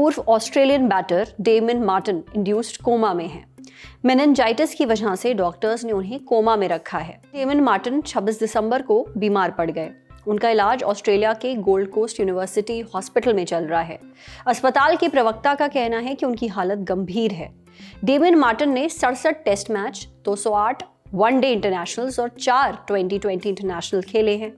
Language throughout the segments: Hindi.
पूर्व Australian batter Damien Martyn induced coma में हैं। मेनिंजाइटिस की वजह से डॉक्टर्स ने उन्हें कोमा में रखा है। डेमन मार्टिन 26 दिसंबर को बीमार पड़ गए। उनका इलाज ऑस्ट्रेलिया के गोल्ड कोस्ट यूनिवर्सिटी हॉस्पिटल में चल रहा है। अस्पताल के प्रवक्ता का कहना है कि उनकी हालत गंभीर है। डेमन मार्टिन ने 67 टेस्ट मैच, 208 वनडे इंटरनेशनल्स और 4 2020 इंटरनेशनल खेले हैं।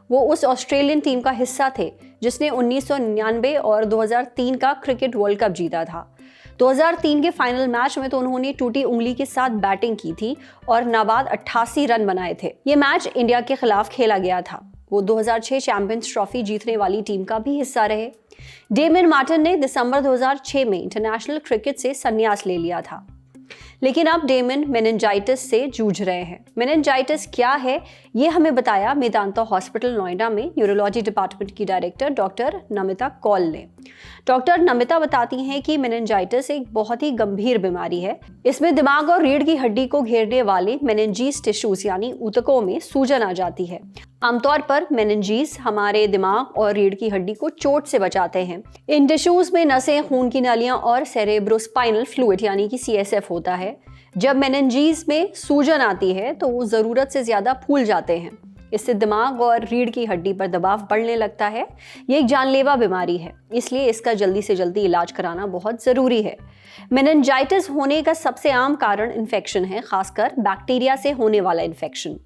वो उस ऑस्ट्रेलियन टीम का हिस्सा थे जिसने 1999 और 2003 का क्रिकेट वर्ल्ड कप जीता था। 2003 के फाइनल मैच में तो उन्होंने टूटी उंगली के साथ बैटिंग की थी और नाबाद 88 रन बनाए थे। ये मैच इंडिया के खिलाफ खेला गया था। वो 2006 चैंपियंस ट्रॉफी जीतने वाली टीम का भी हिस्सा रहे। डेमन मार्टिन ने दिसंबर 2006 में इंटरनेशनल क्रिकेट से संन्यास ले लिया था, लेकिन अब डेमन मेनिंजाइटिस से जूझ रहे हैं। मेनिंजाइटिस क्या है, ये हमें बताया मेदांता हॉस्पिटल नोएडा में न्यूरोलॉजी डिपार्टमेंट की डायरेक्टर डॉक्टर नमिता कौल ने। डॉक्टर नमिता बताती हैं कि मेनिंजाइटिस एक बहुत ही गंभीर बीमारी है। इसमें दिमाग और रीढ़ की हड्डी को घेरने वाले मेनिंजीज टिश्यूज यानी ऊतकों में सूजन आ जाती है। आमतौर पर मेनिंजीज हमारे दिमाग और रीढ़ की हड्डी को चोट से बचाते हैं। इन टिश्यूज में नसें, खून की नालियां और सेरेब्रोस्पाइनल फ्लूइड यानी कि CSF होता है। जब मेनिंजीज में सूजन आती है तो वो जरूरत से ज्यादा फूल जाते हैं। इससे दिमाग और रीढ़ की हड्डी पर दबाव बढ़ने लगता है। ये एक जानलेवा बीमारी है, इसलिए इसका जल्दी से जल्दी इलाज कराना बहुत जरूरी है। मेनिंजाइटिस होने का सबसे आम कारण इन्फेक्शन है, खासकर बैक्टीरिया से होने वाला इन्फेक्शन।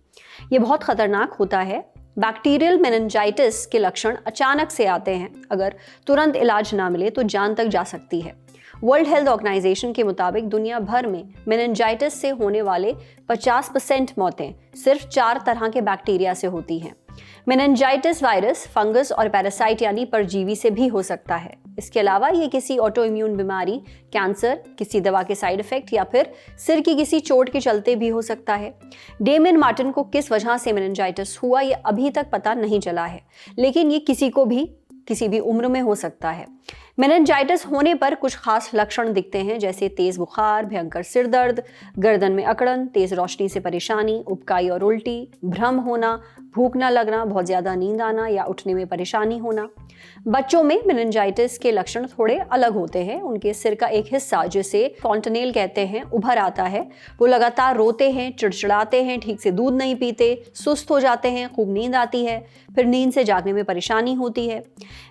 ये बहुत खतरनाक होता है। बैक्टीरियल मेनिंजाइटिस के लक्षण अचानक से आते हैं। अगर तुरंत इलाज ना मिले तो जान तक जा सकती है। वर्ल्ड हेल्थ ऑर्गेनाइजेशन के मुताबिक दुनिया भर में मेनिंजाइटिस से होने वाले 50% मौतें सिर्फ 4 तरह के बैक्टीरिया से होती हैं। मेनिंजाइटिस वायरस, फंगस और पैरासाइट यानी परजीवी से भी हो सकता है। इसके अलावा ये किसी ऑटो इम्यून बीमारी, कैंसर, किसी दवा के साइड इफेक्ट या फिर सिर की किसी चोट के चलते भी हो सकता है। डेमन मार्टिन को किस वजह से मेनिंजाइटिस हुआ ये अभी तक पता नहीं चला है, लेकिन ये किसी को भी किसी भी उम्र में हो सकता है। मेनिंजाइटिस होने पर कुछ खास लक्षण दिखते हैं, जैसे तेज बुखार, भयंकर सिर दर्द, गर्दन में अकड़न, तेज रोशनी से परेशानी, उबकाई और उल्टी, भ्रम होना, भूख न लगना, बहुत ज्यादा नींद आना या उठने में परेशानी होना। बच्चों में मेनिंजाइटिस के लक्षण थोड़े अलग होते हैं। उनके सिर का एक हिस्सा, जिसे फॉन्टनेल कहते हैं, उभर आता है। वो लगातार रोते हैं, चिड़चिड़ाते हैं, ठीक से दूध नहीं पीते, सुस्त हो जाते हैं, खूब नींद आती है, फिर नींद से जागने में परेशानी होती है।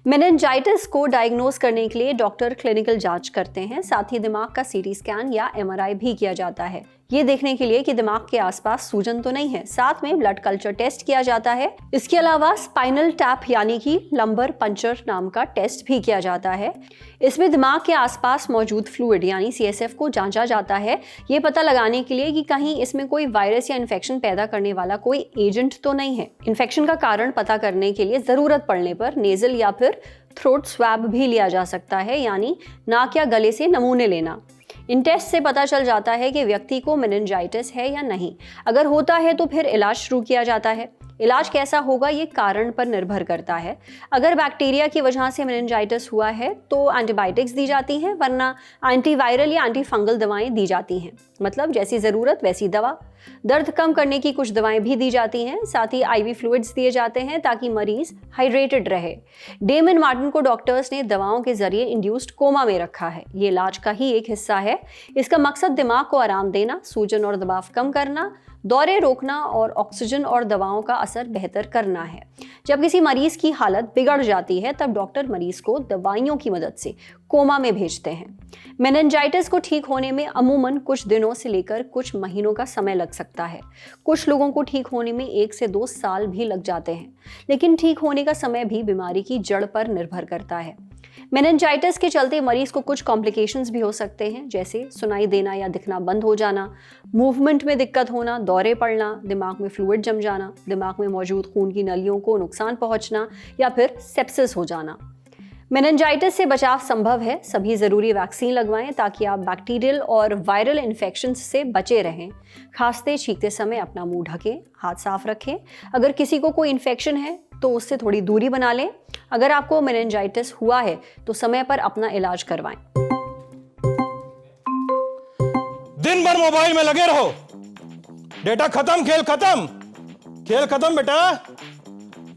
मेनिंजाइटिस को डायग्नोस करने के लिए डॉक्टर क्लिनिकल जांच करते हैं। साथ ही दिमाग का CT स्कैन या MRI भी किया जाता है, ये देखने के लिए कि दिमाग के आसपास सूजन तो नहीं है। साथ में ब्लड कल्चर टेस्ट किया जाता है। इसके अलावा स्पाइनल टैप यानी कि लंबर पंचर नाम का टेस्ट भी किया जाता है। इसमें दिमाग के आसपास मौजूद फ्लूइड यानी CSF को जांचा जाता है, ये पता लगाने के लिए कि कहीं इसमें कोई वायरस या इन्फेक्शन पैदा करने वाला कोई एजेंट तो नहीं है। इन्फेक्शन का कारण पता करने के लिए जरूरत पड़ने पर नेजल या फिर थ्रोट स्वैब भी लिया जा सकता है, यानी नाक या गले से नमूने लेना। इन टेस्ट से पता चल जाता है कि व्यक्ति को मेनिंजाइटिस है या नहीं। अगर होता है तो फिर इलाज शुरू किया जाता है। इलाज कैसा होगा ये कारण पर निर्भर करता है। अगर बैक्टीरिया की वजह से मेनिंजाइटिस हुआ है तो एंटीबायोटिक्स दी जाती हैं, वरना एंटीवायरल या एंटी फंगल दवाएं दी जाती हैं। मतलब जैसी ज़रूरत वैसी दवा। दर्द कम करने की कुछ दवाएं भी दी जाती हैं। साथ ही IV फ्लूइड्स दिए जाते हैं ताकि मरीज हाइड्रेटेड रहे। डेमन मार्टिन को डॉक्टर्स ने दवाओं के जरिए इंड्यूस्ड कोमा में रखा है। ये इलाज का ही एक हिस्सा है। इसका मकसद दिमाग को आराम देना, सूजन और दबाव कम करना, दौरे रोकना और ऑक्सीजन और दवाओं का असर बेहतर करना है। जब किसी मरीज की हालत बिगड़ जाती है तब डॉक्टर मरीज को दवाइयों की मदद से कोमा में भेजते हैं। मेनिंजाइटिस को ठीक होने में अमूमन कुछ दिनों से लेकर कुछ महीनों का समय लग सकता है। कुछ लोगों को ठीक होने में 1 से 2 साल भी लग जाते हैं, लेकिन ठीक होने का समय भी बीमारी की जड़ पर निर्भर करता है। मेनिंजाइटिस के चलते मरीज को कुछ कॉम्प्लिकेशंस भी हो सकते हैं, जैसे सुनाई देना या दिखना बंद हो जाना, मूवमेंट में दिक्कत होना, दौरे पड़ना, दिमाग में फ्लूइड जम जाना, दिमाग में मौजूद खून की नलियों को नुकसान पहुंचना या फिर सेप्सिस हो जाना। मेनिंजाइटिस से बचाव संभव है। सभी जरूरी वैक्सीन लगवाएं ताकि आप बैक्टीरियल और वायरल इन्फेक्शन से बचे रहें। खांसते छींकते समय अपना मुंह ढकें, हाथ साफ रखें। अगर किसी को कोई इन्फेक्शन है तो उससे थोड़ी दूरी बना लें। अगर आपको मेनिंजाइटिस हुआ है तो समय पर अपना इलाज करवाएं। दिन भर मोबाइल में लगे रहो, डेटा खत्म, खेल खत्म, खेल खत्म बेटा।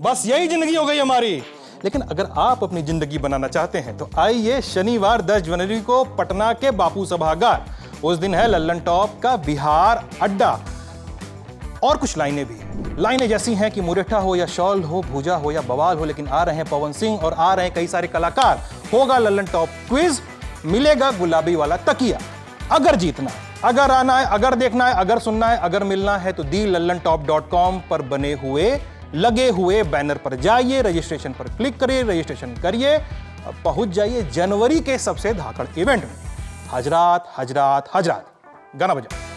बस यही जिंदगी हो गई हमारी। लेकिन अगर आप अपनी जिंदगी बनाना चाहते हैं तो आइए शनिवार 10 जनवरी को पटना के बापू सभागार। उस दिन है लल्लन टॉप का बिहार अड्डा। और कुछ लाइनें भी, लाइनें जैसी हैं कि मुरेठा हो या शॉल हो, भूजा हो या बवाल हो, लेकिन आ रहे हैं पवन सिंह और आ रहे हैं कई सारे कलाकार। होगा लल्लन टॉप क्विज, मिलेगा गुलाबी वाला तकिया। अगर जीतना है, अगर आना है, अगर देखना है, अगर सुनना है, अगर मिलना है तो thelallanTop.com पर बने हुए लगे हुए बैनर पर जाइए, रजिस्ट्रेशन पर क्लिक करिए, रजिस्ट्रेशन करिए, पहुंच जाइए जनवरी के सबसे धाकड़ इवेंट में। हजरात हजरात हजरात, गाना बजाओ।